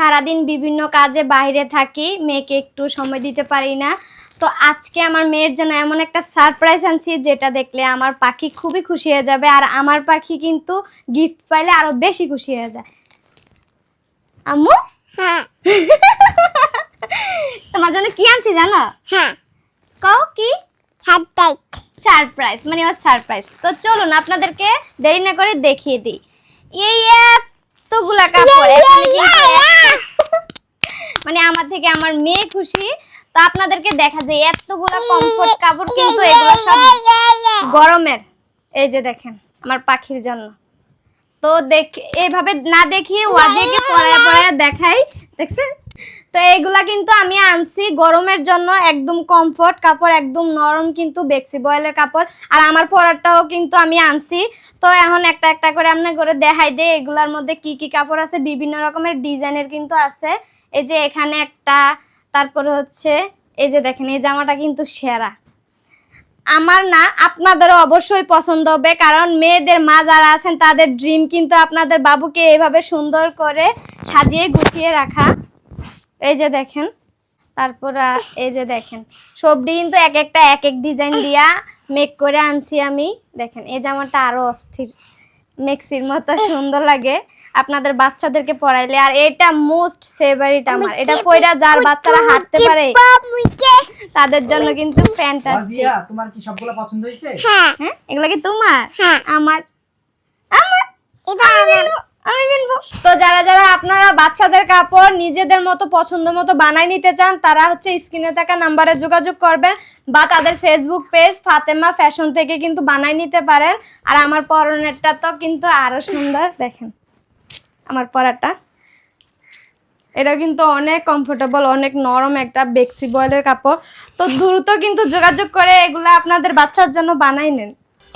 সারাদিন বিভিন্ন কাজে বাইরে থাকি, মেয়েকে একটু সময় দিতে পারি না। তো আজকে আমার মেয়ের জন্য এমন একটা সারপ্রাইজ আনছি যেটা দেখলে আমার পাখি খুবই খুশি হয়ে যাবে, আর আমার পাখি কিন্তু গিফট পাইলে আরো বেশি খুশি হয়ে যায়। আম্মু, হ্যাঁ তোমার জন্য কি আনছি জানো? হ্যাঁ কও কি? সারপ্রাইজ। সারপ্রাইজ মানে ওর সারপ্রাইজ। তো চলুন আপনাদেরকে দেরি না করে দেখিয়ে দিই। এই এতগুলা কাপড় এখানে কিন্তু মানে আমার থেকে আমার মেয়ে খুশি। তো আপনাদেরকে দেখা যায় এতগুলা কমফোর্ট কাপড়, কিন্তু এগুলো সব গরমের। এই যে দেখেন আমার পাখির জন্য। তো এইভাবে না দেখিয়ে ওয়াজেকে পরায়া দেখাই, দেখছেন? তো এগুলা কিন্তু আমি আনছি গরমের জন্য, একদম কমফোর্ট কাপড়, একদম নরম কিন্তু বেক্সি বয়েলের কাপড়। আর আমার পরাটাও কিন্তু আমি আনছি। তো এখন একটা একটা করে আপনার করে দেখাই দে এগুলার মধ্যে কি কি কাপড় আছে। বিভিন্ন রকমের ডিজাইনের কিন্তু আছে। এই যে এখানে একটা, তারপরে হচ্ছে এই যে দেখেন এই জামাটা কিন্তু সেরা। আমার না, আপনাদেরও অবশ্যই পছন্দ হবে, কারণ মেয়েদের মা যারা আছেন তাদের ড্রিম কিন্তু আপনাদের বাবুকে এইভাবে সুন্দর করে সাজিয়ে গুছিয়ে রাখা। এই যে দেখেন, তারপর এই যে দেখেন সবটি কিন্তু এক একটা এক এক ডিজাইন দিয়া মেক করে আনছি আমি। দেখেন এই জামাটা আরো অস্থির, মেক্সির মতো সুন্দর লাগে আপনাদের বাচ্চাদেরকে পরাইলে। আর এটা মোস্ট ফেভারিট আমার, এটা পয়রা যার বাচ্চারা হাঁটতে পারে তাদের জন্য কিন্তু ফ্যান্টাস্টিক। তোমার কি সবগুলো পছন্দ হয়েছে? হ্যাঁ হ্যাঁ, এগুলো কি তোমার? হ্যাঁ আমার আমার এটা আমার। আমি কিনবো। তো যারা যারা আপনারা বাচ্চাদের কাপড় নিজেদের মতো পছন্দ মতো বানাই নিতে চান, তারা হচ্ছে স্ক্রিনে থাকা নাম্বারে যোগাযোগ করবেন, বা তাদের ফেসবুক পেজ ফাতেমা ফ্যাশন থেকে কিন্তু বানাই নিতে পারেন। আর আমার পরনেরটা তো কিন্তু আরো সুন্দর, দেখেন আমার পরাটা, এটা কিন্তু অনেক কমফোর্টেবল, অনেক নরম একটা বেক্সি বয়েলের কাপড়। তো দ্রুত কিন্তু যোগাযোগ করে এগুলো আপনাদের বাচ্চার জন্য বানাই নেন।